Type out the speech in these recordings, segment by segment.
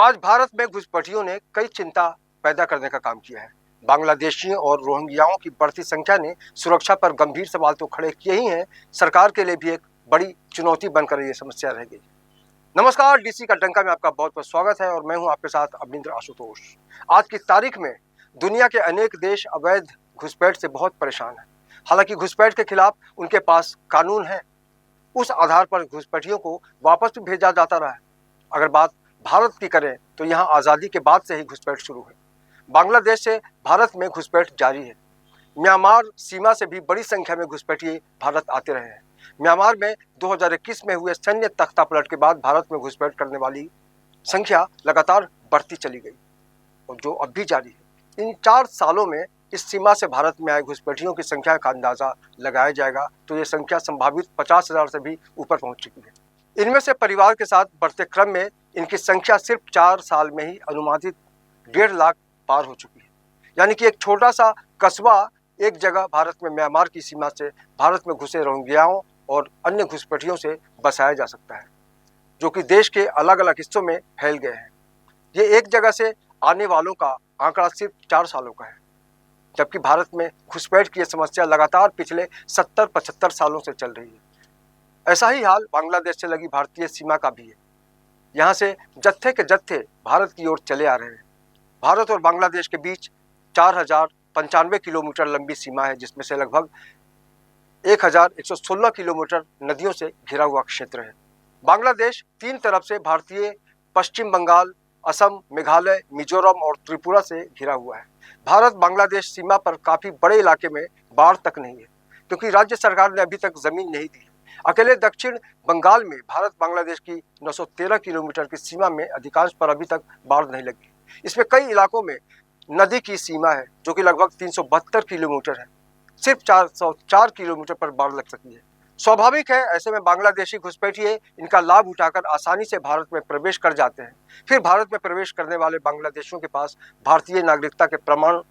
आज भारत में घुसपैठियों ने कई चिंता पैदा करने का काम किया है। बांग्लादेशियों और रोहिंग्याओं की बढ़ती संख्या ने सुरक्षा पर गंभीर सवाल तो खड़े किए ही हैं, सरकार के लिए भी एक बड़ी चुनौती बनकर ये समस्या रह गई। नमस्कार, डीसी का डंका में आपका बहुत बहुत स्वागत है और मैं हूं आपके साथ अविंद्र आशुतोष। आज की तारीख में दुनिया के अनेक देश अवैध घुसपैठ से बहुत परेशान हैं। हालांकि घुसपैठ के खिलाफ उनके पास कानून है, उस आधार पर घुसपैठियों को वापस भी भेजा जाता रहा है। अगर बात भारत की करें तो यहाँ आज़ादी के बाद से ही घुसपैठ शुरू है। बांग्लादेश से भारत में घुसपैठ जारी है। म्यांमार सीमा से भी बड़ी संख्या में घुसपैठिए भारत आते रहे हैं। म्यांमार में 2021 में हुए सैन्य तख्तापलट के बाद भारत में घुसपैठ करने वाली संख्या लगातार बढ़ती चली गई और जो अब भी जारी है। इन 4 सालों में इस सीमा से भारत में आए घुसपैठियों की संख्या का अंदाजा लगाया जाएगा तो ये संख्या संभावित 50,000 से भी ऊपर पहुंच चुकी है। इनमें से परिवार के साथ बढ़ते क्रम में इनकी संख्या सिर्फ 4 साल में ही अनुमानित 1.5 लाख पार हो चुकी है। यानी कि एक छोटा सा कस्बा एक जगह भारत में म्यांमार की सीमा से भारत में घुसे रोहिंग्याओं और अन्य घुसपैठियों से बसाया जा सकता है, जो कि देश के अलग अलग हिस्सों में फैल गए हैं। ये एक जगह से आने वालों का आंकड़ा सिर्फ 4 सालों का है, जबकि भारत में घुसपैठ की समस्या लगातार पिछले 70-75 सालों से चल रही है। ऐसा ही हाल बांग्लादेश से लगी भारतीय सीमा का भी है। यहाँ से जत्थे के जत्थे भारत की ओर चले आ रहे हैं। भारत और बांग्लादेश के बीच 4095 किलोमीटर लंबी सीमा है, जिसमें से लगभग 1116 किलोमीटर नदियों से घिरा हुआ क्षेत्र है। बांग्लादेश 3 तरफ से भारतीय पश्चिम बंगाल, असम, मेघालय, मिजोरम और त्रिपुरा से घिरा हुआ है। भारत बांग्लादेश सीमा पर काफी बड़े इलाके में बाढ़ तक नहीं है, क्योंकि राज्य सरकार ने अभी तक जमीन नहीं दी। अकेले दक्षिण बंगाल में भारत बांग्लादेश की 913 किलोमीटर की सीमा में अधिकांश पर अभी तक बाढ़ नहीं लगी। इसमें कई इलाकों में नदी की सीमा है, जो कि लगभग 372 किलोमीटर है। सिर्फ 404 किलोमीटर पर बाढ़ लग सकी है। स्वाभाविक है, ऐसे में बांग्लादेशी घुसपैठिए इनका लाभ उठाकर आसानी से भारत में प्रवेश कर जाते हैं। फिर भारत में प्रवेश करने वाले बांग्लादेशियों के पास भारतीय नागरिकता के प्रमाण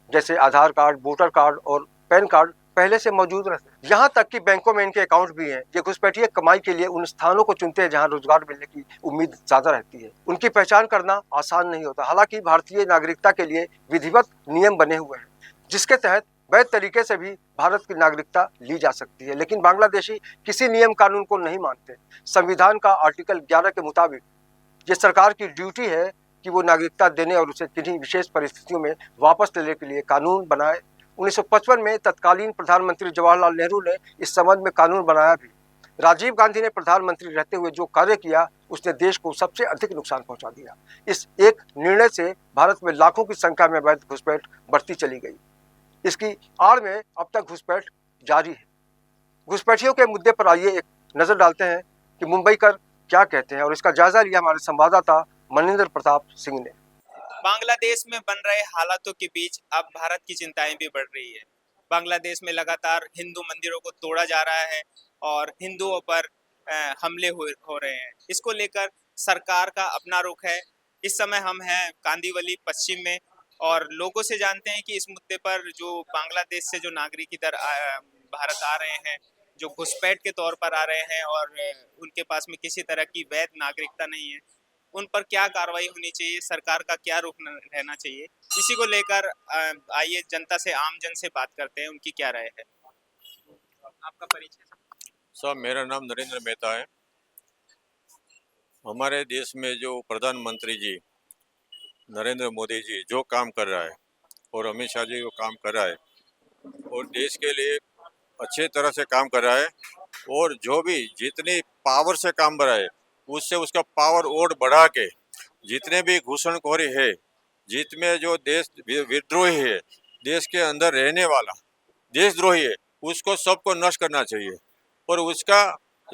जैसे आधार कार्ड, वोटर कार्ड और पैन कार्ड पहले से मौजूद रहते हैं। यहाँ तक कि बैंकों में इनके अकाउंट भी हैं। ये घुसपैठिए कमाई के लिए उन स्थानों को चुनते हैं जहाँ रोजगार मिलने की उम्मीद ज्यादा रहती है। उनकी पहचान करना आसान नहीं होता। हालांकि भारतीय नागरिकता के लिए विधिवत नियम बने हुए हैं, जिसके तहत वैध तरीके से भी भारत की नागरिकता ली जा सकती है। लेकिन बांग्लादेशी किसी नियम कानून को नहीं मानते। संविधान का आर्टिकल 11 के मुताबिक ये सरकार की ड्यूटी है कि वो नागरिकता देने और उसे किन्हीं विशेष परिस्थितियों में वापस लेने के लिए कानून बनाए। 1955 में तत्कालीन प्रधानमंत्री जवाहरलाल नेहरू ने इस संबंध में कानून बनाया भी। राजीव गांधी ने प्रधानमंत्री रहते हुए जो कार्य किया, उसने देश को सबसे अधिक नुकसान पहुंचा दिया। इस एक निर्णय से भारत में लाखों की संख्या में अवैध घुसपैठ बढ़ती चली गई। इसकी आड़ में अब तक घुसपैठ जारी है। घुसपैठियों के मुद्दे पर आइए एक नजर डालते हैं कि मुंबई कर क्या कहते हैं, और इसका जायजा लिया हमारे संवाददाता मनिंदर प्रताप सिंह ने। बांग्लादेश में बन रहे हालातों के बीच अब भारत की चिंताएं भी बढ़ रही है। बांग्लादेश में लगातार हिंदू मंदिरों को तोड़ा जा रहा है और हिंदुओं पर हमले हो रहे हैं। इसको लेकर सरकार का अपना रुख है। इस समय हम हैं कांदीवली पश्चिम में और लोगों से जानते हैं कि इस मुद्दे पर जो बांग्लादेश से जो नागरिक इधर भारत आ रहे हैं, जो घुसपैठ के तौर पर आ रहे हैं और उनके पास में किसी तरह की वैध नागरिकता नहीं है, उन पर क्या कार्रवाई होनी चाहिए, सरकार का क्या रुख रहना चाहिए, इसी को लेकर आइए जनता से, आम जन से बात करते हैं, उनकी क्या राय है। आपका परिचय साहब? मेरा नाम नरेंद्र मेहता है। हमारे देश में जो प्रधानमंत्री जी नरेंद्र मोदी जी जो काम कर रहा है और अमित शाह जी जो काम कर रहा है और देश के लिए अच्छे तरह से काम कर रहा है, और जो भी जितनी पावर से काम कर रहा है उससे उसका पावर और बढ़ा के जितने भी घुसनखोरी है, जितने जो देश विद्रोही है, देश के अंदर रहने वाला देशद्रोही है, उसको सबको नष्ट करना चाहिए और उसका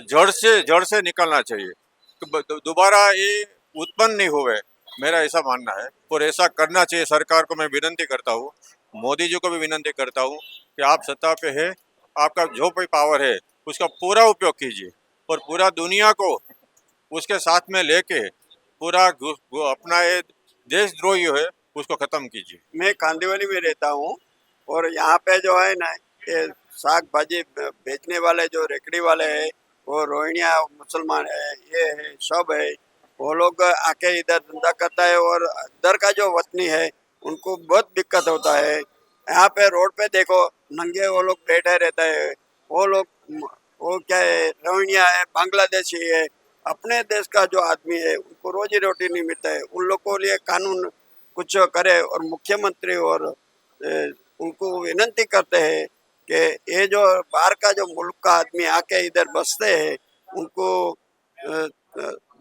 जड़ से निकलना चाहिए। दोबारा ये उत्पन्न नहीं हुए, मेरा ऐसा मानना है, और ऐसा करना चाहिए। सरकार को मैं विनती करता हूँ, मोदी जी को भी विनती करता हूँ कि आप सत्ता पे है, आपका जो भी पावर है उसका पूरा उपयोग कीजिए और पूरा दुनिया को उसके साथ में लेके पूरा अपना ये देशद्रोही है उसको खत्म कीजिए। मैं कांदीवली में रहता हूँ और यहाँ पे जो है ना, ये साग भाजी बेचने वाले जो रेकड़ी वाले हैं वो रोहिंग्या मुसलमान है, ये है सब है। वो लोग आके इधर धंधा करता है और इधर का जो वतनी है उनको बहुत दिक्कत होता है। यहाँ पे रोड पे देखो नंगे वो लोग बैठे रहते हैं। वो लोग वो क्या है, रोहिंग्या है, बांग्लादेशी है, अपने देश का जो आदमी है उनको रोजी रोटी नहीं मिलता है। उन लोग को लिए कानून कुछ करे और मुख्यमंत्री और उनको विनती करते हैं कि ये जो बाहर का जो मुल्क का आदमी आके इधर बसते हैं उनको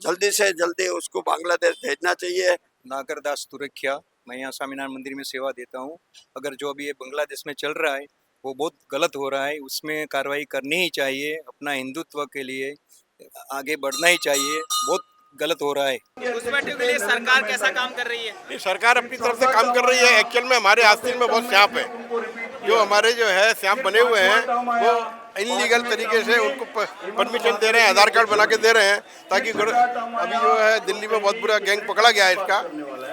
जल्दी से जल्दी उसको बांग्लादेश भेजना चाहिए। नागरदास तुरखिया, मैं यहाँ स्वामीनारायण मंदिर में सेवा देता हूँ। अगर जो अभी ये बांग्लादेश में चल रहा है वो बहुत गलत हो रहा है, उसमें कार्रवाई करनी ही चाहिए। अपना हिंदुत्व के लिए आगे बढ़ना ही चाहिए, बहुत गलत हो रहा है। घुसपैठियों के लिए सरकार कैसा काम कर रही है? नहीं, सरकार अपनी तरफ से काम कर रही है। एक्चुअल में हमारे आस्तीन में बहुत सांप है, जो हमारे जो है सांप बने हुए हैं वो इनलीगल तरीके से उनको परमिशन दे रहे हैं, आधार कार्ड बना के दे रहे हैं, ताकि अभी जो है दिल्ली में बहुत बुरा गैंग पकड़ा गया है इसका,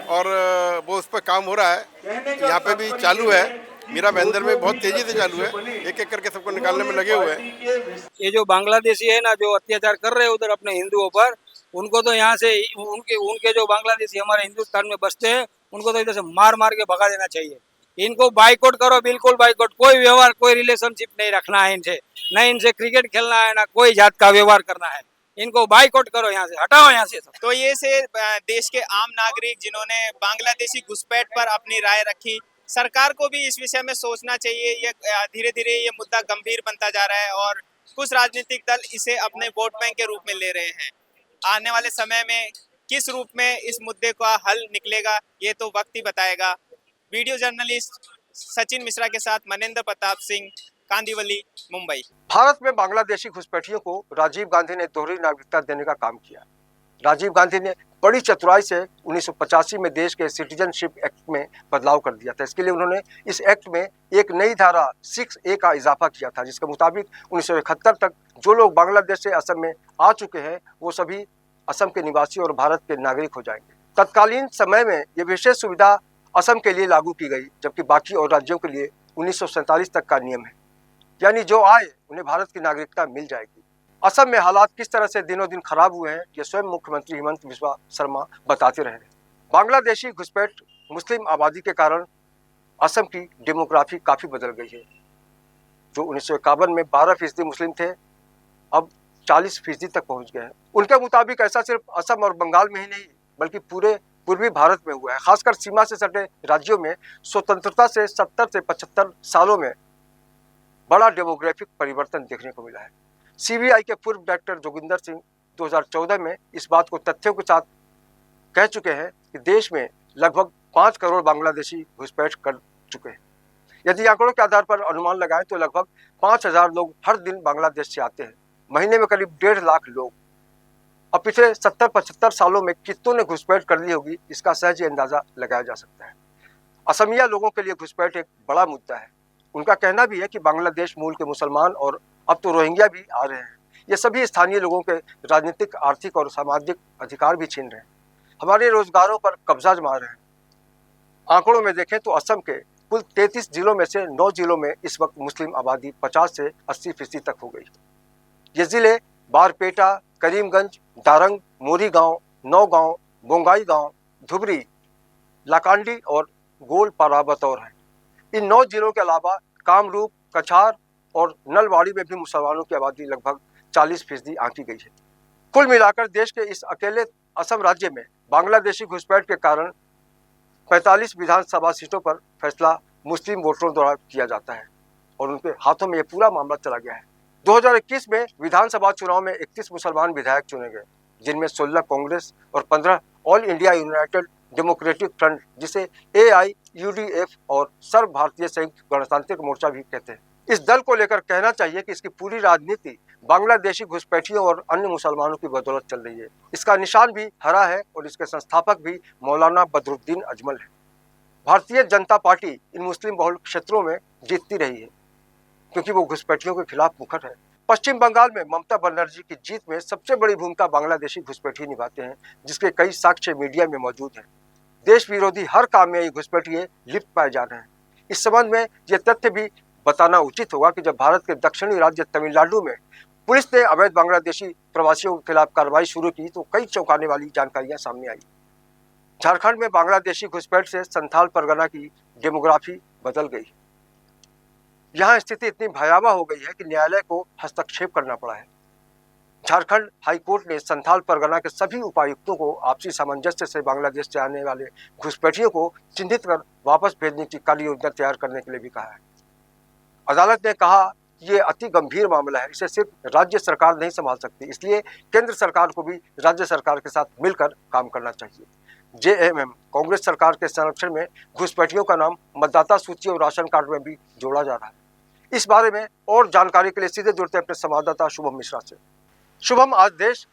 और वो उस पर काम हो रहा है। यहाँ पे भी चालू है, मीरा भाईंदर में बहुत तेजी से चालू है, एक एक करके सबको निकालने में लगे हुए हैं। ये जो बांग्लादेशी है ना, जो अत्याचार कर रहे हैं उधर अपने हिंदुओं पर, उनको तो यहाँ से उनके जो बांग्लादेशी हमारे हिंदुस्तान में बसते हैं उनको तो इधर से मार मार के भगा देना चाहिए। इनको बाइकआउट करो, बिल्कुल बाइकआउट। कोई व्यवहार, कोई रिलेशनशिप नहीं रखना है इनसे, न इनसे क्रिकेट खेलना है, ना कोई जात का व्यवहार करना है। इनको बाइकआउट करो, यहाँ से हटाओ यहाँ से। तो ये से देश के आम नागरिक जिन्होंने बांग्लादेशी घुसपैठ पर अपनी राय रखी, सरकार को भी इस विषय में सोचना चाहिए। ये धीरे धीरे ये मुद्दा गंभीर बनता जा रहा है और कुछ राजनीतिक दल इसे अपने वोट बैंक के रूप में ले रहे हैं। आने वाले समय में किस रूप में इस मुद्दे का हल निकलेगा ये तो वक्त ही बताएगा। वीडियो जर्नलिस्ट सचिन मिश्रा के साथ मनेंद्र प्रताप सिंह, कांदिवली, मुंबई। भारत में बांग्लादेशी घुसपैठियों को राजीव गांधी ने दोहरी नागरिकता देने का काम किया। राजीव गांधी ने बड़ी चतुराई से 1985 में देश के सिटीजनशिप एक्ट में बदलाव कर दिया था। इसके लिए उन्होंने इस एक्ट में एक नई धारा 6A का इजाफा किया था, जिसके मुताबिक 1971 तक जो लोग बांग्लादेश से असम में आ चुके हैं वो सभी असम के निवासी और भारत के नागरिक हो जाएंगे। तत्कालीन समय में ये विशेष सुविधा असम के लिए लागू की गई, जबकि बाकी और राज्यों के लिए 1947 तक का नियम है, यानी जो आए उन्हें भारत की नागरिकता मिल जाएगी। असम में हालात किस तरह से दिनों दिन खराब हुए हैं ये स्वयं मुख्यमंत्री हिमंत बिस्वा शर्मा बताते रहे। बांग्लादेशी घुसपैठ मुस्लिम आबादी के कारण असम की डेमोग्राफी काफी बदल गई है। जो 1951 में 12% मुस्लिम थे, अब 40% तक पहुंच गए हैं। उनके मुताबिक ऐसा सिर्फ असम और बंगाल में ही नहीं बल्कि पूरे पूर्वी भारत में हुआ है। खासकर सीमा से सटे राज्यों में स्वतंत्रता से 70 से 75 सालों में बड़ा डेमोग्राफिक परिवर्तन देखने को मिला है। CBI के पूर्व डायरेक्टर जोगिंदर सिंह 2014 में इस बात को तथ्यों के साथ कह चुके हैं कि देश में लगभग 5 करोड़ बांग्लादेशी घुसपैठ कर चुके हैं। यदि आंकड़ों के आधार पर अनुमान लगाएं तो लगभग 5000 लोग हर दिन बांग्लादेश से आते हैं, महीने में करीब 1.5 लाख लोग। अब पिछले 70-75 सालों में कितनों ने घुसपैठ कर ली होगी, इसका सहज अंदाजा लगाया जा सकता है। असमिया लोगों के लिए घुसपैठ एक बड़ा मुद्दा है। उनका कहना भी है कि बांग्लादेश मूल के मुसलमान और अब तो रोहिंग्या भी आ रहे हैं। ये सभी स्थानीय लोगों के राजनीतिक, आर्थिक और सामाजिक अधिकार भी छीन रहे हैं, हमारे रोजगारों पर कब्जा जमा रहे हैं। आंकड़ों में देखें तो असम के कुल 33 जिलों में से 9 जिलों में इस वक्त मुस्लिम आबादी 50 से 80% तक हो गई। ये जिले बारपेटा, करीमगंज, दारंग, मोरीगांव, नौगांव, बोंगाई गांव, धुबरी, लाकांडी और गोलपारा बतौर हैं। इन 9 जिलों के अलावा कामरूप, कछार और नलवाड़ी में भी मुसलमानों की आबादी लगभग 40% आंकी गई है। कुल मिलाकर देश के इस अकेले असम राज्य में बांग्लादेशी घुसपैठ के कारण 45 विधानसभा सीटों पर फैसला मुस्लिम वोटरों द्वारा किया जाता है और उनके हाथों में यह पूरा मामला चला गया है। 2021 में विधानसभा चुनाव में 31 मुसलमान विधायक चुने गए, जिनमें 16 कांग्रेस और 15 all India United democratic front, जिसे AIUDF और सर्व भारतीय संयुक्त गणतांत्रिक मोर्चा भी कहते हैं। इस दल को लेकर कहना चाहिए कि इसकी पूरी राजनीति बांग्लादेशी घुसपैठियों और अन्य मुसलमानों की बदौलत चल रही है। इसका निशान भी हरा है और इसके संस्थापक भी मौलाना बदरुद्दीन अजमल है। भारतीय जनता पार्टी इन मुस्लिम बहुल क्षेत्रों में जीतती रही है क्योंकि वो घुसपैठियों के खिलाफ मुखर है। पश्चिम बंगाल में ममता बनर्जी की जीत में सबसे बड़ी भूमिका बांग्लादेशी घुसपैठी निभाते हैं, जिसके कई साक्ष्य मीडिया में मौजूद हैं। देश विरोधी हर काम में ये घुसपैठिए लिप्त पाए जा रहे हैं। इस संबंध में ये तथ्य भी बताना उचित होगा कि जब भारत के दक्षिणी राज्य तमिलनाडु में पुलिस ने अवैध बांग्लादेशी प्रवासियों के खिलाफ कार्रवाई शुरू की तो कई चौंकाने वाली जानकारियां सामने आई। झारखंड में बांग्लादेशी घुसपैठ से संथाल परगना की डेमोग्राफी बदल गई। यहाँ स्थिति इतनी भयावह हो गई है कि न्यायालय को हस्तक्षेप करना पड़ा है। झारखंड हाईकोर्ट ने संथाल परगना के सभी उपायुक्तों को आपसी सामंजस्य से बांग्लादेश से आने वाले घुसपैठियों को चिन्हित कर वापस भेजने की कार्य योजना तैयार करने के लिए भी कहा है। अदालत ने कहा कि ये अति गंभीर मामला है, इसे सिर्फ राज्य सरकार नहीं संभाल सकती, इसलिए केंद्र सरकार को भी राज्य सरकार के साथ मिलकर काम करना चाहिए। जेएमएम कांग्रेस सरकार के संरक्षण में घुसपैठियों का नाम मतदाता सूची और राशन कार्ड में भी जोड़ा जा रहा है। इस बारे में और जानकारी के लिए सीधे जुड़ते हैं अपने संवाददाता शुभम मिश्रा से। शुभम, आज देश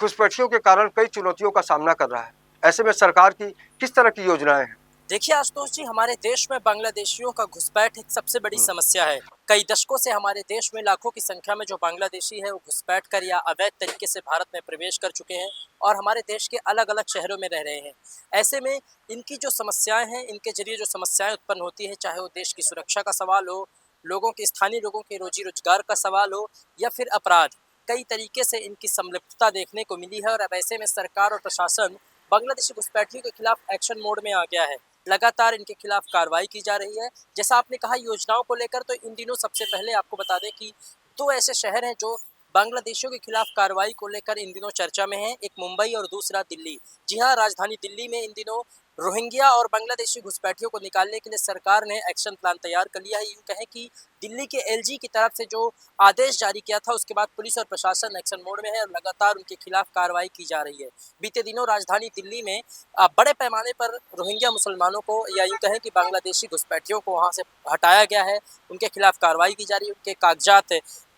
घुसपैठियों के कारण कई चुनौतियों का सामना कर रहा है, ऐसे में सरकार की किस तरह की योजनाएं हैं? देखिए आशुतोष जी, हमारे देश में बांग्लादेशियों का घुसपैठ एक सबसे बड़ी समस्या है। कई दशकों से हमारे देश में लाखों की संख्या में जो बांग्लादेशी है वो घुसपैठ कर या अवैध तरीके से भारत में प्रवेश कर चुके हैं और हमारे देश के अलग अलग शहरों में रह रहे हैं। ऐसे में इनकी जो समस्याएं हैं, इनके जरिए जो समस्याएं उत्पन्न होती हैं, चाहे वो देश की सुरक्षा का सवाल हो, लोगों के स्थानीय लोगों के रोजी रोजगार का सवाल हो या फिर अपराध, कई तरीके से इनकी संलिप्तता देखने को मिली है। और अब ऐसे में सरकार और प्रशासन बांग्लादेशी घुसपैठियों के खिलाफ एक्शन मोड में आ गया है। लगातार इनके खिलाफ कार्रवाई की जा रही है। जैसा आपने कहा योजनाओं को लेकर, तो इन दिनों सबसे पहले आपको बता दें कि दो ऐसे शहर हैं जो बांग्लादेशियों के खिलाफ कार्रवाई को लेकर इन दिनों चर्चा में है, एक मुंबई और दूसरा दिल्ली। जी हाँ, राजधानी दिल्ली में इन दिनों रोहिंग्या और बांग्लादेशी घुसपैठियों को निकालने के लिए सरकार ने एक्शन प्लान तैयार कर लिया है। यूँ कहें कि दिल्ली के एलजी की तरफ से जो आदेश जारी किया था उसके बाद पुलिस और प्रशासन एक्शन मोड में है और लगातार उनके खिलाफ कार्रवाई की जा रही है। बीते दिनों राजधानी दिल्ली में बड़े पैमाने पर रोहिंग्या मुसलमानों को या यूँ कहें कि बांग्लादेशी घुसपैठियों को वहाँ से हटाया गया है, उनके खिलाफ कार्रवाई की जा रही है, उनके कागजात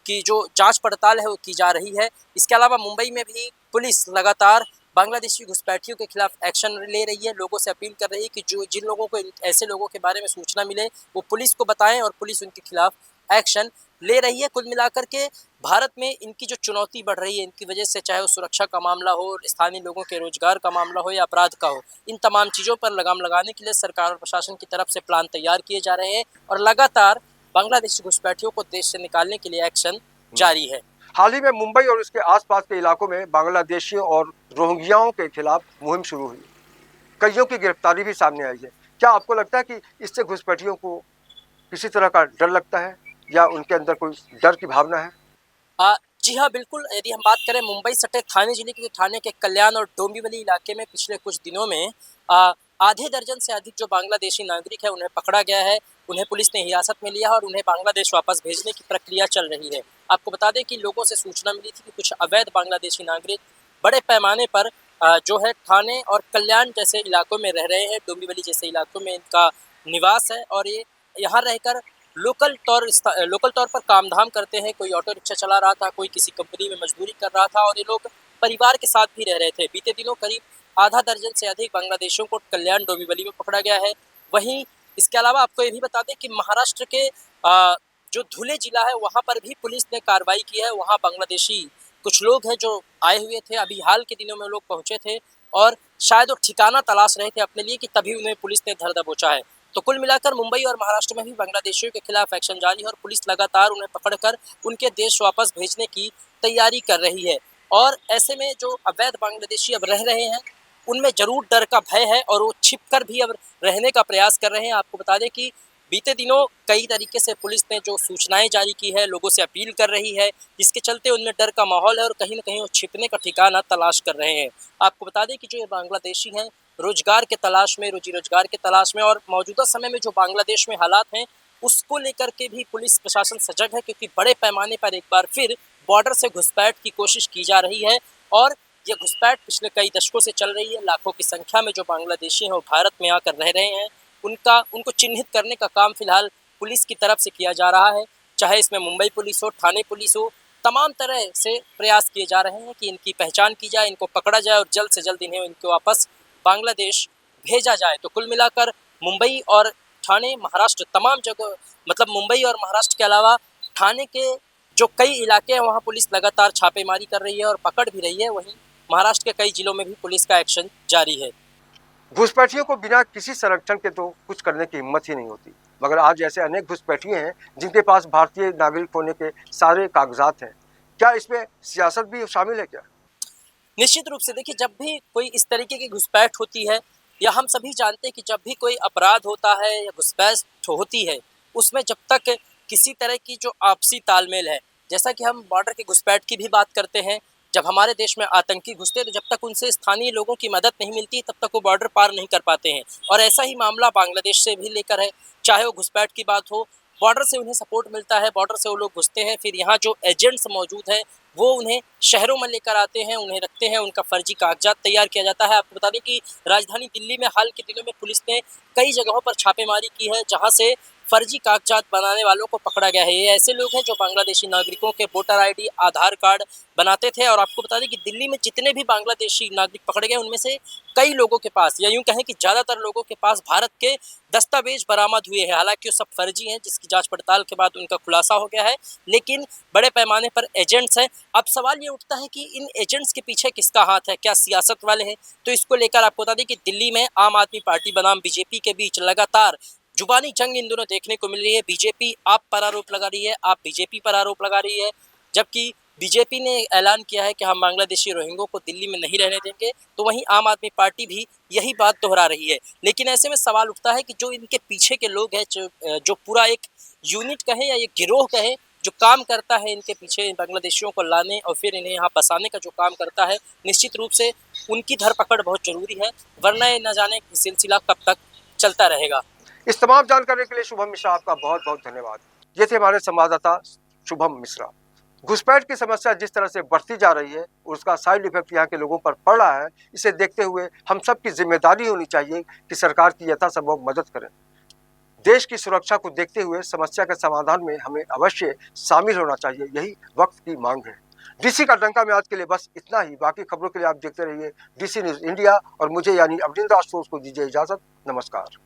की जो जाँच पड़ताल है वो की जा रही है। इसके अलावा मुंबई में भी पुलिस लगातार बांग्लादेशी घुसपैठियों के खिलाफ एक्शन ले रही है। लोगों से अपील कर रही है कि जो जिन लोगों को ऐसे लोगों के बारे में सूचना मिले वो पुलिस को बताएं और पुलिस उनके खिलाफ एक्शन ले रही है। कुल मिलाकर के भारत में इनकी जो चुनौती बढ़ रही है, इनकी वजह से चाहे वो सुरक्षा का मामला हो, स्थानीय लोगों के रोजगार का मामला हो या अपराध का हो, इन तमाम चीज़ों पर लगाम लगाने के लिए सरकार और प्रशासन की तरफ से प्लान तैयार किए जा रहे हैं और लगातार बांग्लादेशी घुसपैठियों को देश से निकालने के लिए एक्शन जारी है। हाल ही में मुंबई और उसके आसपास के इलाकों में बांग्लादेशियों और रोहिंग्याओं के खिलाफ मुहिम शुरू हुई, कईयों की गिरफ्तारी भी सामने आई है। क्या आपको लगता है कि इससे घुसपैठियों को किसी तरह का डर लगता है या उनके अंदर कोई डर की भावना है? जी हाँ, बिल्कुल। यदि हम बात करें मुंबई सटे थाने जिले के थाने के कल्याण और डोंबिवली इलाके में पिछले कुछ दिनों में आधे दर्जन से अधिक जो बांग्लादेशी नागरिक है उन्हें पकड़ा गया है, उन्हें पुलिस ने हिरासत में लिया और उन्हें बांग्लादेश वापस भेजने की प्रक्रिया चल रही है। आपको बता दें कि लोगों से सूचना मिली थी कि कुछ अवैध बांग्लादेशी नागरिक बड़े पैमाने पर जो है थाने और कल्याण जैसे इलाकों में रह रहे हैं, डोंबिवली जैसे इलाकों में इनका निवास है और ये यहाँ रहकर लोकल तौर पर काम धाम करते हैं। कोई ऑटो रिक्शा चला रहा था, कोई किसी कंपनी में मजदूरी कर रहा था और ये लोग परिवार के साथ भी रह रहे थे। बीते दिनों करीब आधा दर्जन से अधिक बांग्लादेशियों को कल्याण डोंबिवली में पकड़ा गया है। वहीं इसके अलावा आपको ये भी बता दें कि महाराष्ट्र के जो धुले जिला है वहाँ पर भी पुलिस ने कार्रवाई की है। वहाँ बांग्लादेशी कुछ लोग हैं जो आए हुए थे, अभी हाल के दिनों में लोग पहुँचे थे और शायद वो ठिकाना तलाश रहे थे अपने लिए कि तभी उन्हें पुलिस ने धर दबोचा है। तो कुल मिलाकर मुंबई और महाराष्ट्र में भी बांग्लादेशियों के खिलाफ एक्शन जारी है और पुलिस लगातार उन्हें पकड़कर उनके देश वापस भेजने की तैयारी कर रही है। और ऐसे में जो अवैध बांग्लादेशी अब रह रहे हैं उनमें जरूर डर का भय है और वो छिपकर भी अब रहने का प्रयास कर रहे हैं। आपको बता दें कि बीते दिनों कई तरीके से पुलिस ने जो सूचनाएं जारी की है, लोगों से अपील कर रही है, जिसके चलते उनमें डर का माहौल है और कहीं ना कहीं वो छिपने का ठिकाना तलाश कर रहे हैं। आपको बता दें कि जो ये बांग्लादेशी हैं रोजगार के तलाश में, रोजी रोजगार के तलाश में और मौजूदा समय में जो बांग्लादेश में हालात हैं उसको लेकर के भी पुलिस प्रशासन सजग है, क्योंकि बड़े पैमाने पर एक बार फिर बॉर्डर से घुसपैठ की कोशिश की जा रही है और ये घुसपैठ पिछले कई दशकों से चल रही है। लाखों की संख्या में जो बांग्लादेशी हैं वो भारत में आकर रह रहे हैं, उनको चिन्हित करने का काम फिलहाल पुलिस की तरफ से किया जा रहा है। चाहे इसमें मुंबई पुलिस हो, थाने पुलिस हो, तमाम तरह से प्रयास किए जा रहे हैं कि इनकी पहचान की जाए, इनको पकड़ा जाए और जल्द से जल्द इन्हें इनको वापस बांग्लादेश भेजा जाए। तो कुल मिलाकर मुंबई और ठाणे, महाराष्ट्र तमाम जगह, मतलब मुंबई और महाराष्ट्र के अलावा ठाणे के जो कई इलाके हैं वहाँ पुलिस लगातार छापेमारी कर रही है और पकड़ भी रही है। वहीं महाराष्ट्र के कई जिलों में भी पुलिस का एक्शन जारी है। घुसपैठियों को बिना किसी संरक्षण के तो कुछ करने की हिम्मत ही नहीं होती, मगर आज ऐसे अनेक घुसपैठिए हैं जिनके पास भारतीय नागरिक होने के सारे कागजात हैं। क्या इसमें सियासत भी शामिल है क्या? निश्चित रूप से देखिए, जब भी कोई इस तरीके की घुसपैठ होती है, या हम सभी जानते हैं कि जब भी कोई अपराध होता है या घुसपैठ होती है, उसमें जब तक किसी तरह की जो आपसी तालमेल है, जैसा कि हम बॉर्डर की घुसपैठ की भी बात करते हैं, जब हमारे देश में आतंकी घुसते हैं तो जब तक उनसे स्थानीय लोगों की मदद नहीं मिलती तब तक वो बॉर्डर पार नहीं कर पाते हैं। और ऐसा ही मामला बांग्लादेश से भी लेकर है, चाहे वो घुसपैठ की बात हो, बॉर्डर से उन्हें सपोर्ट मिलता है, बॉर्डर से वो लोग घुसते हैं, फिर यहाँ जो एजेंट्स मौजूद हैं वो उन्हें शहरों में लेकर आते हैं, उन्हें रखते हैं, उनका फर्जी कागजात तैयार किया जाता है। आपको बता दें कि राजधानी दिल्ली में हाल के दिनों में पुलिस ने कई जगहों पर छापेमारी की है, जहां से फर्जी कागजात बनाने वालों को पकड़ा गया है। ये ऐसे लोग हैं जो बांग्लादेशी नागरिकों के वोटर आईडी, आधार कार्ड बनाते थे। और आपको बता दें कि दिल्ली में जितने भी बांग्लादेशी नागरिक पकड़े गए, उनमें से कई लोगों के पास, या यूं कहें कि ज़्यादातर लोगों के पास भारत के दस्तावेज बरामद हुए हैं। हालांकि वो सब फर्जी हैं, जिसकी जांच पड़ताल के बाद उनका खुलासा हो गया है, लेकिन बड़े पैमाने पर एजेंट्स हैं। अब सवाल ये उठता है कि इन एजेंट्स के पीछे किसका हाथ है? क्या सियासत वाले हैं? तो इसको लेकर आपको बता दें कि दिल्ली में आम आदमी पार्टी बनाम बीजेपी के बीच लगातार जुबानी जंग इन दोनों देखने को मिल रही है। बीजेपी आप पर आरोप लगा रही है, आप बीजेपी पर आरोप लगा रही है, जबकि बीजेपी ने ऐलान किया है कि हम बांग्लादेशी रोहिंग्यों को दिल्ली में नहीं रहने देंगे, तो वहीं आम आदमी पार्टी भी यही बात दोहरा रही है। लेकिन ऐसे में सवाल उठता है कि जो इनके पीछे के लोग हैं, जो पूरा एक यूनिट कहें या एक गिरोह कहें, जो काम करता है इनके पीछे बांग्लादेशियों को लाने और फिर इन्हें यहाँ बसाने का जो काम करता है, निश्चित रूप से उनकी धरपकड़ बहुत जरूरी है, वरना ये न जाने सिलसिला कब तक चलता रहेगा। इस तमाम जानकारी के लिए शुभम मिश्रा आपका बहुत बहुत धन्यवाद। ये थे हमारे संवाददाता शुभम मिश्रा। घुसपैठ की समस्या जिस तरह से बढ़ती जा रही है, उसका साइड इफेक्ट यहाँ के लोगों पर पड़ रहा है, इसे देखते हुए हम सब की जिम्मेदारी होनी चाहिए कि सरकार की यथासंभव मदद करें। देश की सुरक्षा को देखते हुए समस्या के समाधान में हमें अवश्य शामिल होना चाहिए, यही वक्त की मांग है। डीसी का डंका में आज के लिए बस इतना ही। बाकी खबरों के लिए आप देखते रहिए DC न्यूज़ इंडिया और मुझे यानी अवनिंद्र आशुतोष को दीजिए इजाजत। नमस्कार।